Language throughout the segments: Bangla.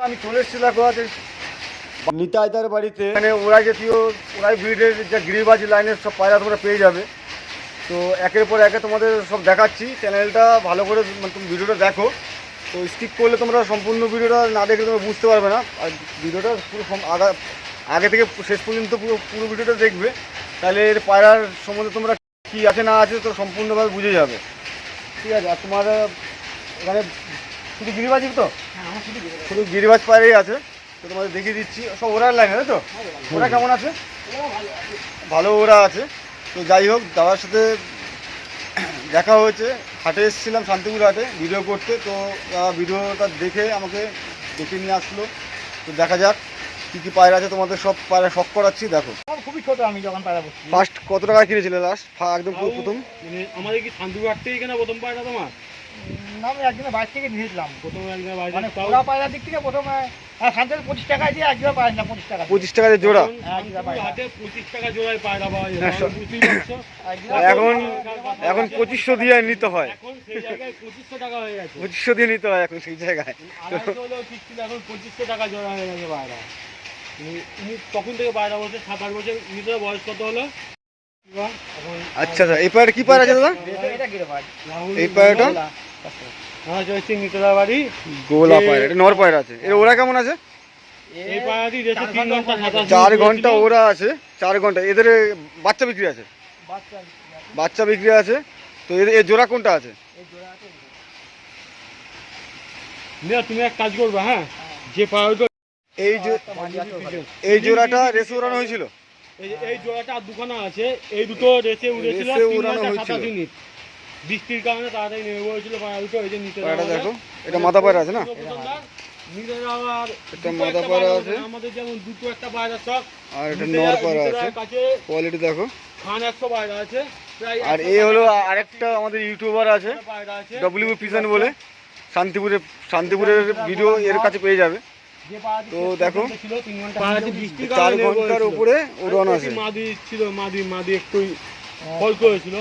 আমি চলে এসেছি দেখো আজ নিতাইদার বাড়িতে, মানে ওরাই জাতীয় ওরাই ব্রিডের যে গিরিবাজি লাইনের সব পায়রা তোমরা পেয়ে যাবে। তো একের পর একে তোমাদের সব দেখাচ্ছি। চ্যানেলটা ভালো করে তুমি ভিডিওটা দেখো। তো স্কিপ করলে তোমরা সম্পূর্ণ ভিডিওটা না দেখলে তোমরা বুঝতে পারবে না। আর ভিডিওটা পুরো আগে থেকে শেষ পর্যন্ত পুরো ভিডিওটা দেখবে, তাহলে এর পায়রার সম্বন্ধে তোমরা কী আছে না আছে তো সম্পূর্ণভাবে বুঝে যাবে। ঠিক আছে। আর তোমার এখানে শুধু গিরিবাজি তো, শুধু গিরিবাজ পায়রাই আছে। তো তোমাদের দেখিয়ে দিচ্ছি সব ওরার লাইনে, তাই তো? ওরা কেমন আছে? ভালো ওরা আছে। তো যাই হোক, দাদার সাথে দেখা হয়েছে, হাটে এসেছিলাম শান্তিপুর হাটে ভিডিও করতে। তো ভিডিওটা দেখে আমাকে দেখে নিয়ে আসলো। তো দেখা যাক কী কী পায়রা আছে, তোমাদের সব পায়রা শখ করাচ্ছি। দেখো খুবই ছোট, আমি যখন পায়রা বসছি ফার্স্ট কত টাকা কিনেছিলে লাস্ট একদম প্রথম? আমাদের কি শান্তিপুর হাট থেকে কেনা প্রথম পায়রা তোমার? না, আমি একদিনের বাইরে থেকে নিয়েছিলাম। প্রথমে একদিনের বাইরে মানে ওরা পায়রার দিক থেকে প্রথমে শান্তিপুর 25 টাকায় দিয়ে একদিনের পায়রা না, 25 টাকা 25 টাকা জোড়া। হাটে 25 টাকা জোড়ায় পায়রা পাওয়া যায়। এখন 2500 দিয়ে নিতে হয়। এখন সেই জায়গায় 2500 টাকা হয়ে গেছে। 2500 দিয়ে নিতে হয় এখন সেই জায়গায়। এখন 2500 টাকা জোড়া হয়ে গেছে পায়রা। তখন থেকে পায়রা বলছে 7-8 বছর। নিজের বয়স কত হলো? আচ্ছা আচ্ছা, এই পায়রা কি পায়রা আছে দাদা? এই পায়রাটা নিতলা বাড়ি গোলা পায়রা, এটা নর পায়রা আছে। এর ওরা কেমন আছে? এই পায়রাটি রেসে 3 ঘন্টা 4 ঘন্টা ওরা আছে। 4 ঘন্টা এদের বাচ্চা বিক্রি আছে, বাচ্চা বিক্রি আছে। তো এর জোড়া কোনটা আছে? তুমি এক কাজ করবে, হ্যাঁ, যে পায়রাটা এই জোড়াটা রেসে উড়ানো হয়েছিল। এই জোড়াটা আর দুখানা আছে, এই দুটো রেসে উড়েছিল 3 মিনিট। বৃষ্টির কারণে তাড়াতাড়ি নেমে পড়েছিল পায়রা দুটো। এই যে নিতে দেখো, এটা মাথা পায়রা আছে না? এটা মাথা পায়রা আছে। আমাদের যেমন দুটো একটা পায়রা স্টক, আর এটা নর পায়রা আছে। কোয়ালিটি দেখো, খান 100 পায়রা আছে। আর এই হলো আরেকটা আমাদের ইউটিউবার আছে ডব্লিউ পিজন বলে, শান্তিপুরের ভিডিও এর কাছে পেয়ে যাবে। তো দেখো 4 ঘন্টার উপরে উড়ানো আছে। মাদি ছিল, মাদি একটু ফল করেছিল।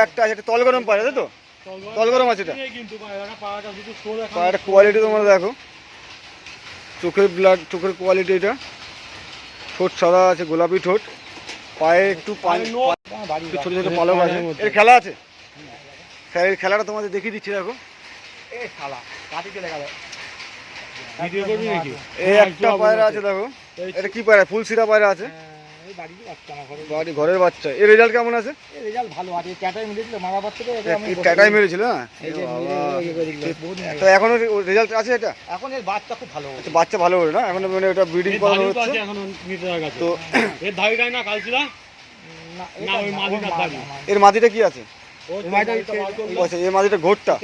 একটা আছে, এটা তল গরম পায়রা, তাই তো? তল গরম আছে এটা। পায়রাটা কোয়ালিটি তোমরা দেখো, চোখের কোয়ালিটি। এটা ঠোঁট সাদা আছে, গোলাপি ঠোঁট, পায়ে একটু ছোট ছোট পালক আছে। এর খেলা আছে, এর খেলাটা তোমাদের দেখিয়ে দিচ্ছি। দেখো এই একটা পায়রা আছে, দেখো এটা কি পায়রা? ফুলসিরা পায়রা আছে, ঘরের বাচ্চা। এর রেজাল্ট কেমন আছে? ট্যাটাই মেরেছিল না? তো এখনো রেজাল্ট আছে এটা? এখন এর বাচ্চা খুব ভালো, বাচ্চা ভালো করে না এখন, মানে ওটা ব্রিডিং করানো হচ্ছে। তো এর মাদিটা কি আছে? এর মাদিটা ঘোরটা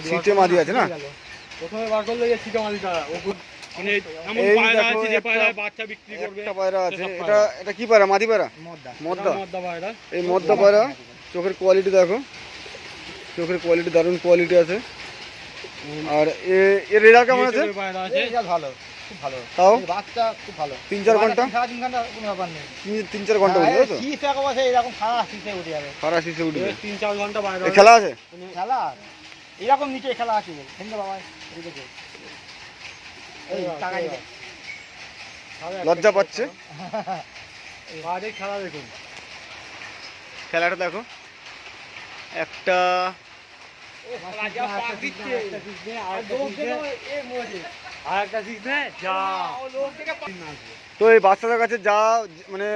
ছিটে মাদি আছে না? প্রথমে বার করলে ছিটে মাদিটা একটা পায়রা আছে। এটা কি পায়রা? মাদি পায়রা, মদ্দা। এই মদ্দা পায়রা চোখের কোয়ালিটি দেখো, চোখের কোয়ালিটি দারুণ কোয়ালিটি আছে। আর এর রেজাল্ট কেমন আছে? ভালো, খুব ভালো। তাও বাচ্চা খুব ভালো। 3-4 ঘন্টা, 3 ঘন্টা কোনো ব্যাপার নেই। 3-4 ঘন্টা উঠবে তো? এরকম খারাপ শীতে উঠে যাবে, খারাপ শীতে উঠবে। 3-4 ঘন্টা খেলা আছে, খেলা এরকম নিচে খেলা আছে। বাবা লজ্জা পাচ্ছে। খেলা দেখুন, খেলাটা দেখো। একটা তো এই বাচ্চাদের কাছে যা মানে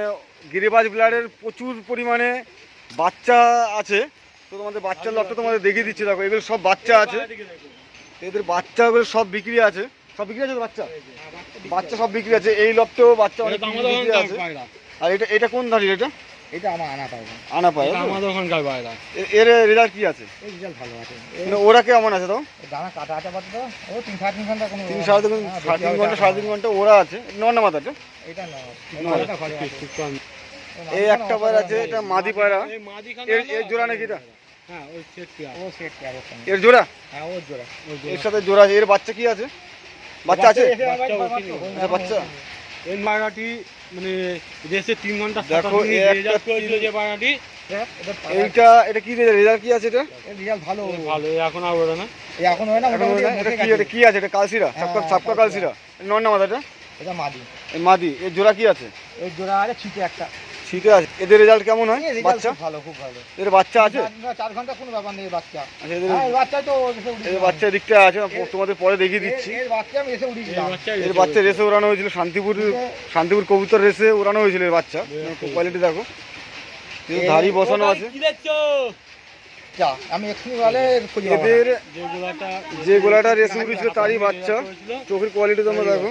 গিরিবাজ ব্লাডের প্রচুর পরিমাণে বাচ্চা আছে। তো তোমাদের বাচ্চার লটটা তোমাদের দেখিয়ে দিচ্ছি। দেখো এগুলো সব বাচ্চা আছে, এদের বাচ্চাগুলো সব বিক্রি আছে। সব বিক্রি আছে, বাচ্চা সব বিক্রি আছে। এই লটটাও বাচ্চা অনেক বিক্রি আছে। আর এটা কোন ধারি? এটা আমার আনা পায়রা, আনা পায়রা আমাদের ওখানকার পায়রা। এর রেজাল্ট কি আছে? রেজাল্ট ভালো আছে। ওরা কেমন আছে? তাও দানা কাটা আছে বাচ্চা, ও 3-3.5 ঘন্টা, কোনো 3-3.5 ঘন্টা 3.5 ঘন্টা ওরা আছে। নর না মাথাটা? এটা এই একটা পায়রা আছে, এটা মাদি পায়রা। এর জোড়া নাকি এটা? হ্যাঁ, ওই এর জোড়া? হ্যাঁ, ওর জোড়া। এর সাথে জোড়া। এর বাচ্চা কি আছে? বাচ্চা আছে, বাচ্চা। এই পায়রাটি মানে রেসে 3 ঘন্টা দেখো, 27 মিনিট একটা রেজাল্ট করেছিল যে পায়রাটি। এটা কি রেজাল্ট কি আছে এটা? রেজাল্ট ভালো। ভালো, এখন আর ওড়ে না। এখন হয় না, এখন মোটামুটি এটা বসে কি গেছে। এটা কি আছে? এটা কালসিরা, হ্যাঁ, সাপকা কালসিরা। নর না মাদাটা? এটা মাদি। এই মাদি, এর জোড়া কি আছে? এর জোড়া আছে ছিটে একটা। ঠিক আছে। এদের রেজাল্ট কেমন হয়? রেজাল্ট বাচ্চা খুব ভালো, খুব ভালো। এদের বাচ্চা আছে? 4 ঘন্টা কোনো ব্যাপার নেই বাচ্চা। আচ্ছা, এদের হ্যাঁ, এই বাচ্চা তো এসে উড়িয়ে এদের দিলাম। বাচ্চা দিকটা আছে, তোমাদের পরে দেখিয়ে দিচ্ছি। এর বাচ্চা আমি এসে উড়িয়ে এই দিলাম। বাচ্চা এর বাচ্চা রেসে ওড়ানো হয়েছিল, শান্তিপুর কবুতর রেসে ওড়ানো হয়েছিল এর বাচ্চা। কোয়ালিটি দেখো, ধাড়ি বসানো আছে। কি দেখছো? যা, আমি এক্ষুনি বলে খুঁজে পাবো না। এদের যে গোলাটা যে গোলাটা রেসে উঠেছিল তারই বাচ্চা। চোখের কোয়ালিটি তোমরা দেখো,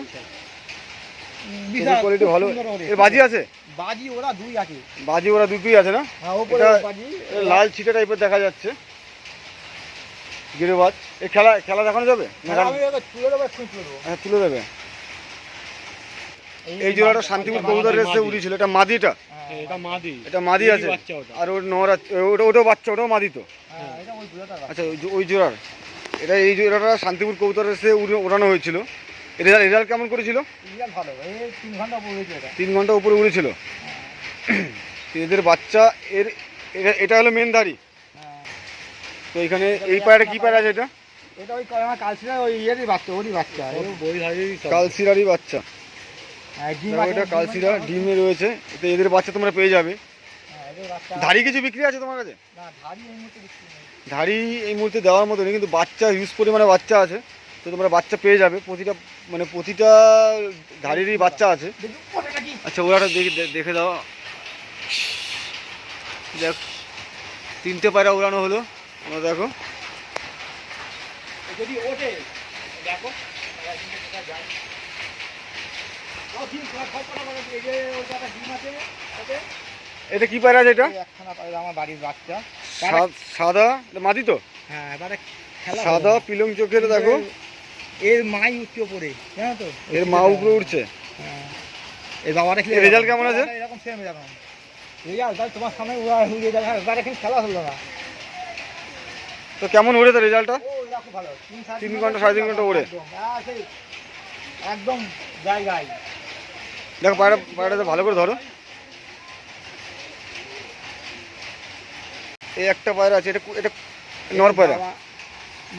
বিশাল, কোয়ালিটি খুব ভালো। সুন্দর ওড়ে। এর বাজি আছে? বাজি ওরা 2 আছে। বাজি ওরা দুটোই আছে না? হ্যাঁ, ওপরে এটা- বাজি। এটা লাল ছিটে টাইপের দেখা যাচ্ছে, গিরিবাজ। এই খেলা দেখানো যাবে না? আমি ওকে তুলে দেবো, এক্ষুনি তুলে দেবো। হ্যাঁ, তুলে দেবে। এই জোড়াটা শান্তিপুর কবুতর রেসে উঠেছিল। এটা মাদিটা, হ্যাঁ, এটা মাদি। এটা মাদি আছে। বাচ্চা ওটা। আর ওর নর আছে, ওটাও বাচ্চা, ওটাও মাদি তো। হ্যাঁ, এটা ওই দুটোটা বাচ্চা। আচ্ছা, ওই জোড়ার এই জোড়াটা শান্তিপুর কবুতর রেসে ওড়ানো হয়েছিল। রেজাল্ট কেমন করেছিল? রেজাল্ট ভালো। এই 3 ঘন্টা পরে হয়েছে এটা। 3 ঘন্টা উপরে উড়েছিল। তো এদের বাচ্চা এটা হলো মেন দাড়ি। হ্যাঁ, তো এখানে এই পায়রা কি পায়রা আছে? এটা এটা ওই আমার কালচিরা ওই ইয়েরই বাচ্চা, ওরই বাচ্চা। বই হারিয়ে সব। কালসিরারই বাচ্চা। হ্যাঁ, ডিম দেখো, আছে, এটা ডিম কালসিরা, আছে। ডিমে রয়েছে। তো এদের বাচ্চা তোমরা পেয়ে যাবে। হ্যাঁ, এদের বাচ্চা। ধাড়ি কিছু বিক্রি আছে তোমার কাছে? না, ধাড়ি এই মুহূর্তে বিক্রি নেই। ধাড়ি এই মুহূর্তে দেওয়ার মতো নেই, কিন্তু বাচ্চা হিউজ পরিমাণে বাচ্চা আছে। তো তোমরা বাচ্চা পেয়ে যাবে। প্রতিটা ধাড়িরই বাচ্চা আছে। দেখি, ওটা কি? আচ্ছা, ওরা দেখে দাও। দেখ, 3টে পায়রা উড়ানো হলো। তোমরা দেখো, যদি ওঠে, দেখো। যায়। ও ডিম, সবকটা মানে এই যে ওটা একটা ডিম আছে, ওতে। এটা কি পায়রা আছে? এটা এই একখানা পায়রা আমার বাড়ির বাচ্চা। সাদা, এটা মাদি তো? হ্যাঁ, এবারে খেলা সাদা হবে না। পিলং চোখের। দেখো, এর মাই উঠছে উপরে, জানো তো? এর মা উপরে উঠছে। হ্যাঁ। এই বাবাটা খেলে এর result কেমন আছে? এরকম সেম এরকম রেজাল্ট। তাই তোমার সামনে ওরা উড়িয়ে দেয়। এবার এখন খেলা হলো না। তো কেমন ওড়ে তো রেজাল্টটা? ও, এরা খুব ভালো। 3 ঘন্টা, 3.5 ঘন্টা ওড়ে। একদম। হ্যাঁ, সেই একদম জায়গায়। দেখো, পায়রাটা ভালো করে ধরো। এই একটা পায়রা আছে, এটা নর পায়রা।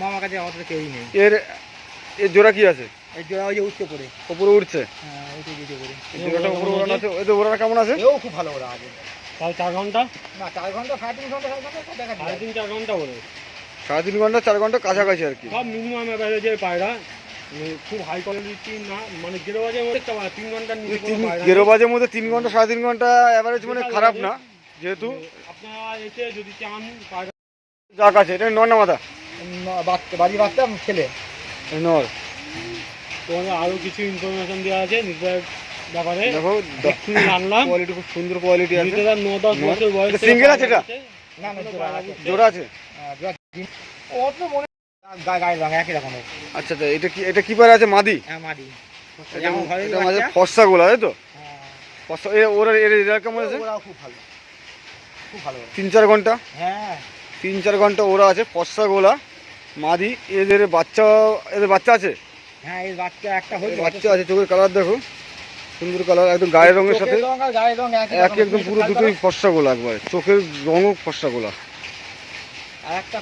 মামার কাছে আমাদের কেউই নেই। এর জোড়া কি আছে? এই জোড়া ওই যে উঠতে পড়ে। উপরে উঠছে। হ্যাঁ, ওইটা উঠতে পড়ে। এই জোড়াটা উপরে ওড়ানো আছে। এদের ওড়ানো কেমন আছে? এও খুব ভালো ওরা আগে। তাও 4 ঘন্টা, না, 4 ঘন্টা, 3.5 ঘন্টা, 4 ঘন্টা দেখা যায়। 3.5-4 ঘন্টা ওড়ে। 3.5 ঘন্টা, 4 ঘন্টা কাছাকাছি আর কি। সব মিনিমাম অ্যাভারেজে পায়রা, মানে খুব হাই কোয়ালিটি না, মানে গেরোবাজের মধ্যে 3 ঘন্টার নিচে কোনো পায়রা নেই। গেরোবাজের মধ্যে 3 ঘন্টা, 3.5 ঘন্টা অ্যাভারেজ মানে খারাপ না, যেহেতু আপনারা এসে যদি চান পায়রা যাক আছে। এটা নর না মাদা? বাচ্চা, বাড়ি বাচ্চা ছেলে। নর। তোমাদের আরও কিছু ইনফরমেশন দেওয়া আছে নির্ভয়ের ব্যাপারে। দেখো, এক্ষুনি জানলাম। কোয়ালিটি খুব সুন্দর কোয়ালিটি আছে। নিজেদের 9-10 বছর বয়স এটা থেকে single আছে এটা? না, না, জোড়া আছে। জোড়া আছে? জোড়া ডিম। ওর তো মনে গায়ের রঙ একই রকম। আচ্ছা, আচ্ছা, এটা কি পায়রা আছে? মাদি? হ্যাঁ, মাদি। এটা আমার ঘরের এটা মাঝে বাচ্চা। ফর্সা গোলা, তাই তো? হ্যাঁ, ফর্সা। ওরা এর রেজাল্ট কেমন আছে? ওরাও খুব ভালো, খুব ভালো ওরা। 3-4 ঘন্টা, হ্যাঁ, 3-4 ঘন্টা ওরা আছে। ফর্সা গোলা, মাদি। এদের বাচ্চা আছে? হ্যাঁ, এই বাচ্চা একটা হয়েছে। বাচ্চা আছে। চোখের কালার দেখো, সুন্দর কালার, একদম গায়ের রঙের সাথে চোখের রঙ আর গায়ের রঙ একই একই, একদম পুরো দুটোই ফর্সা গোলা একবারে। চোখের রঙও ফর্সা গোলা। আর একটা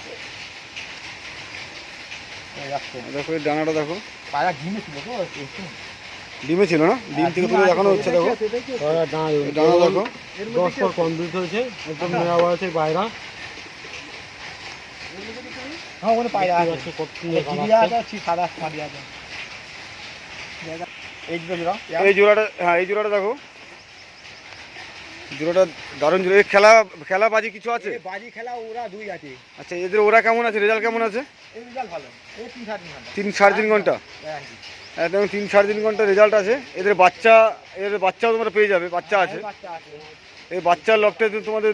এই রাখছে। দেখো, এই ডানাটা দেখো, পায়রা ডিমে ছিল তো একটু। ডিমে ছিল না? ডিম থেকে তুলে দেখানো হচ্ছে। দেখো, পায়রা ডানা এই ডানা দেখো। 10 পর কমপ্লিট হয়েছে, একদম মেরা বয়সে পায়রা। হ্যাঁ, ওখানে পায়রা আছে। দেখতে পাচ্ছ কত সুন্দর জিরিয়া কালার। আছে, সাদা মাদি আছে। এই দুটো জোড়া। এই জোড়াটা, হ্যাঁ, এই জোড়াটা দেখো, জোড়াটা দারুণ জোড়া। এই খেলা বাজি কিছু আছে? এই বাজি খেলা ওরা 2 আছে। আচ্ছা, এদের ওরা কেমন আছে? রেজাল্ট কেমন আছে? এই রেজাল্ট ভালো। এই 3-4 ঘন্টা। 3-3.5 ঘন্টা, হ্যাঁ, একদম 3-3.5 ঘন্টা রেজাল্ট আছে। এদের বাচ্চাও তোমরা পেয়ে যাবে। বাচ্চা আছে। এই বাচ্চা আছে। এই বাচ্চার লকটা তোমাদের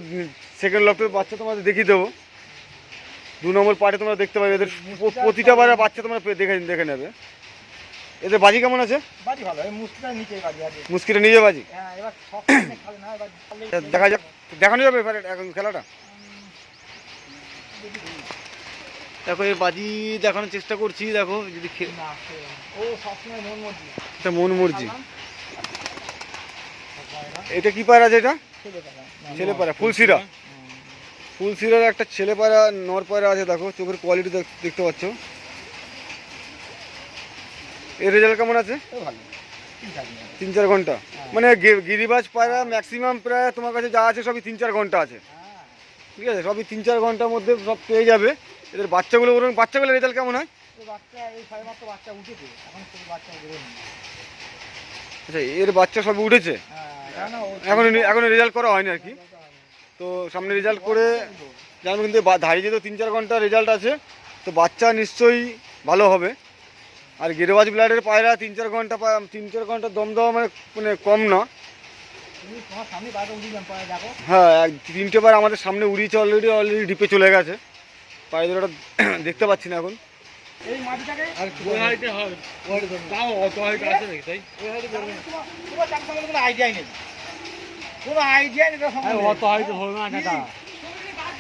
সেকেন্ড লকটের বাচ্চা তোমাদের দেখিয়ে দেবো। 2 নম্বর পার্টে তোমরা দেখতে পাবে। এদের প্রতিটা বাচ্চা তোমরা দেখে নেবে। এদের বাজি কেমন আছে? বাজি ভালো। এই মুস্কিটার নিচে বাজি আছে। মুশকিলে নিজে বাজি। হ্যাঁ, এবার সব সামনে খেলে না, এবার খেললেই- দেখা যাক, দেখানো যাবে এবারে এখন খেলাটা। দেখো, এই বাজি দেখানোর চেষ্টা করছি। দেখো, যদি না, ও সবসময় মন মর্জি। এটা মন মর্জি। এটা কি পায়রা আছে এটা? ছেলে পায়রা। ছেলে পায়রা, ফুলশিরা। ফুলশিরার একটা ছেলে পায়রা নর পায়রা আছে, দেখো চোখের কোয়ালিটি দেখতে পাচ্ছ। এর রেজাল্ট কেমন আছে? এও ভালো। 3-4 ঘন্টা। মানে গিরিবাজ পায়রা ম্যাক্সিমাম প্রায় তোমার কাছে যা আছে সবই 3-4 ঘন্টা আছে, হ্যাঁ। ঠিক আছে? সবই 3-4 ঘন্টার মধ্যে সব পেয়ে যাবে। এদের বাচ্চাগুলো বলুন, বাচ্চাগুলোর রেজাল্ট কেমন হয়? এই বাচ্চা এই সবেমাত্র বাচ্চা উঠেছে, এখন শুধু বাচ্চা বেরোয়নি। আচ্ছা, এর বাচ্চা সবই উঠেছে, হ্যাঁ, না, এখনো রেজাল্ট করা হয়নি আর কি। তো সামনে রেজাল্ট করে জানবো, কিন্তু ধাড়ি যেহেতু 3-4 ঘন্টা রেজাল্ট আছে, তো বাচ্চা নিশ্চয়ই ভালো হবে। আর গিরিবাজ ব্লাডের পায়রা 3-4 ঘন্টা দম দেওয়া মানে কম না। তুমি তোমার সামনে বারটা উঠিলাম পায়রা, দেখো। হ্যাঁ, 3টে বার আমাদের সামনে উড়িয়েছে, অলরেডি ডিপে চলে গেছে। পায়রা দুটোটা দেখতে পাচ্ছি না এখন। এই মাটিটাকে আর ওই হাইটে হয়, তাও অত হাইট আছে নাকি তাই? তোমার চার সম্বন্ধে কোনো আইডিয়াই নেই, কোনো আইডিয়াই নেই অত হাইট হবে না কাকা।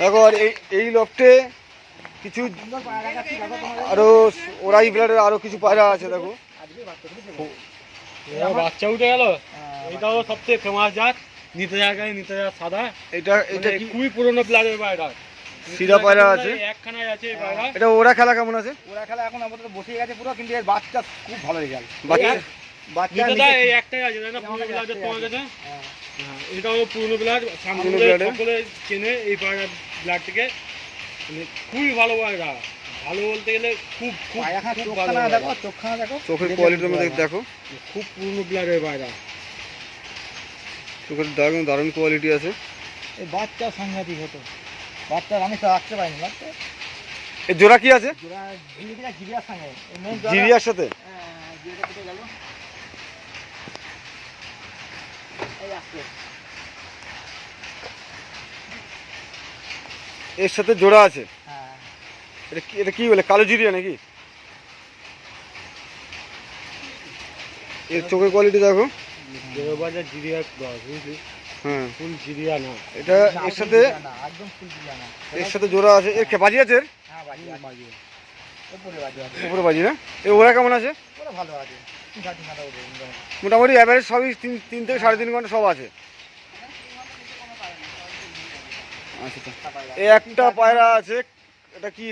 দেখো, আর এই লফটে কিছু সুন্দর পায়রা দেখাচ্ছি, দেখো তোমাদের। আরো ওরাই ব্লাডের আরো কিছু পায়রা আছে, দেখো। আজকে বাচ্চা উঠেছে। এবার বাচ্চা উঠে গেল। এটাও সবথেকে ফেমাস জাত, নিতে জাত সাদা। এটা এটা খুবই পুরনো প্লেয়ারের পায়রা। সিরা পায়রা আছে, একখানায় আছে এই পায়রা। এটা ওরা খেলা কেমন আছে? ওরা খেলা এখন আপাতত বসে গেছে পুরো, কিন্তু এর বাচ্চা খুব ভালো রেজাল্ট। বাচ্চা নিতে দেয় এই একটাই আছে, তাই না? পুরনো প্লেয়ারের তোমার কাছে। হ্যাঁ, এটাও পুরনো প্লেয়ার, সামনে সকলে চেনে এই পায়রা ব্লাড থেকে। মানে খুবই ভালো পায়রা, ভালো বলতে গেলে খুব খুব খুব ভালো চোখখানা দেখো, পায়রা। চোখখানা দেখো, চোখের কোয়ালিটি তোমরা দেখো, খুব পুরনো প্লেয়ারের পায়রা। চোখের দারুণ কোয়ালিটি আছে। এই বাচ্চা সাংঘাতিক হতো, বাচ্চা আমি তো রাখতে পারিনি বাচ্চা। এর জোড়া কি আছে? জোড়া জিরিয়া জিরিয়ার সঙ্গে এই মেন জিরিয়ার সাথে? জিরিয়া কোথায় গেল? এই আসছে। এর সাথে জোড়া আছে। হ্যাঁ, এটা কি বলে, কালো জিরিয়া নাকি? এর চোখের কোয়ালিটি দেখো। দেওবাজার জিরিয়া ক্রস, বুঝলি? হ্যাঁ, ফুল জিরিয়া না। এটা এর সাথে না, একদম ফুল জিরিয়া না। এর সাথে জোড়া আছে। এর বাজি আছে? এর হ্যাঁ, বাজি আছে। উপরে বাজি আছে। উপরে বাজি না? ওরা কেমন আছে? ওরা ভালো আছে। 3-4 ঘন্টা ওদের মোটামুটি অ্যাভারেজ সবই 3 থেকে 3.5 ঘন্টা সব আছে। আচ্ছা, এই একটা পায়রা আছে, এটা কি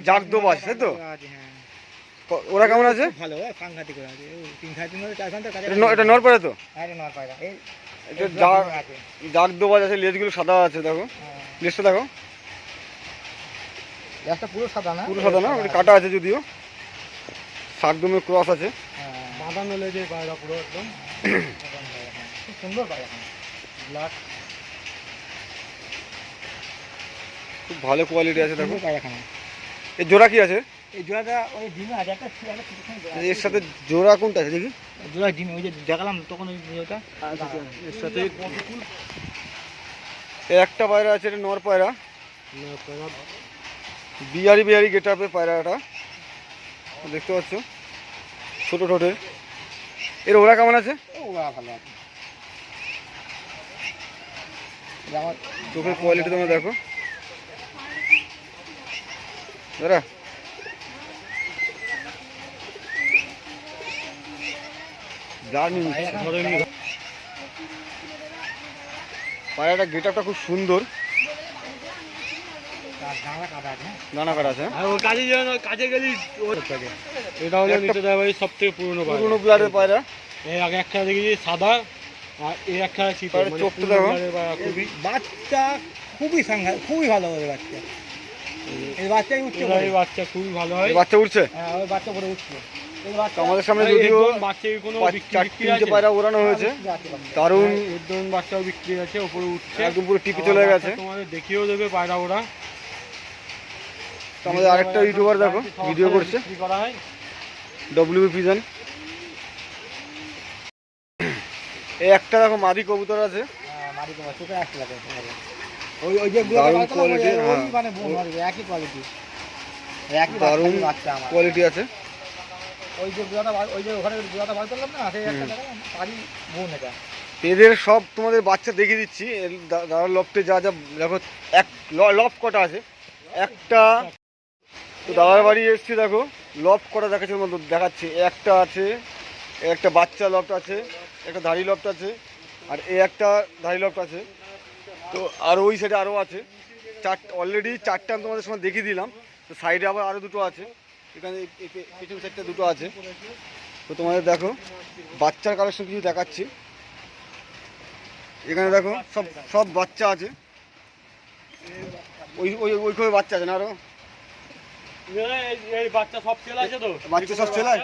জাগদোবাজ, তাই তো? আছে, হ্যাঁ। ওরা কেমন আছে? ভালো, সাংঘাতিক করে আছে। 3-3.5 ঘন্টা 4 ঘন্টা কাছে। এটা নর পায়রা তো? আরে নর পায়রা। এই এটা আছে। জাগদোবাজ আছে, লেজগুলো সাদা আছে, দেখো হ্যাঁ। লেজটা দেখো, লেজটা পুরো সাদা না? পুরো সাদা না, ওটা কাটা আছে যদিও, শাকদমের ক্রস আছে। হ্যাঁ। বাঁধানো লেজের পায়রা পুরো একদম খুব সুন্দর পায়রা। ব্ল্যাক। খুব ভালো কোয়ালিটি আছে, দেখো। পায়রাখানা। এর জোড়া কি আছে? এই জোড়াটা ওই ডিমে আছে, একটা ছোটখানি জোড়া আছে। এর সাথে জোড়া কোনটা আছে দেখি? জোড়া ডিম, ওই যে দেখালাম তখন ওই জোড়াটা। এর সাথে একটা পায়রা আছে, এটা নর পায়রা, বিহারি গেট আপে পায়রাটা দেখতে পাচ্ছ, ছোট ঠোঁটের। এর ওরা কেমন আছে? ওরা ভালো আছে। আমার চোখের কোয়ালিটি তোমরা দেখো, দাদা। পায়রাটা গেট আপটা খুব সুন্দর, ডাঙা কাটা আছে। দানা কাটা আছে। আর ওর কাজে গেলি এটা হলো নিতে দেয় ভাই সব থেকে পুরনো পায়রা। পুরোনো ব্লাডের পায়রা। এই আগে একটা দেখেছি সাদা, আর এই একটা চিত্র পায়রার মানে চোখটা পুরনো দেখো। ব্লাডের পায়রা খুবই। বাচ্চা খুবই খুবই ভালো ওদের বাচ্চা। এই বাচ্চাই উঠছে এরা এই বাচ্চা খুবই ভালো হয়। এই বাচ্চা উঠছে। হ্যাঁ, ওই বাচ্চা পরে উঠছে। এই বাচ্চা আমাদের সামনে আর যদিও এর ধরুন বাচ্চার কোনো বিক্রি আছে? 4-3টে পায়রা ওড়ানো হয়েছে, দারুণ এর ধরুন বাচ্চাও বিক্রি আছে, ওপরে উঠছে। একদম পুরো টিপে চলে আবার গেছে। বাচ্চা তোমাদের দেখিয়েও দেবে পায়রা ওরা। তো আমাদের আরেকটা ইউটিউবার দেখো ভিডিও করছে, বিক্রি করা হয়। W pigeon. এই একটা দেখো মাদি কবুতর আছে, হ্যাঁ, মারি তোমার চোখে আসতে লাগে। ওই ওই যে গুলো দারুণ quality, ওই হ্যাঁ। মানে বোন হবে, একই কোয়ালিটি। একই দারুণ বাচ্চা আমার। কোয়ালিটি আছে। ওই যে গুলাটা ওই যে ওখানে গুলাটা বার করলাম না, সেই একটা দেখলাম তারই বোন এটা। এদের সব তোমাদের বাচ্চা দেখিয়ে দিচ্ছি। দাদার লফটে যা যা দেখো, এক লফট কটা আছে, একটা তো দাদার বাড়ি এসছি, দেখো লফট কটা দেখাচ্ছে, মতো দেখাচ্ছে। একটা আছে, একটা বাচ্চা লফট আছে, একটা ধাড়ি লফট আছে, আর এই একটা ধারি লফট আছে। তো আর ওই সাইডে আরও আছে অলরেডি 4টে আমি তোমাদের সময় দেখিয়ে দিলাম। তো সাইডে আবার আরও দুটো আছে, এখানে পেছন সাইডটা দুটো আছে। তো তোমাদের দেখো বাচ্চার কালেকশন কিছু দেখাচ্ছি। এখানে দেখো সব সব বাচ্চা আছে, ওইভাবে বাচ্চা আছে না আরও এই বাচ্চা সব সেল আছে তো, বাচ্চা সব ছেলে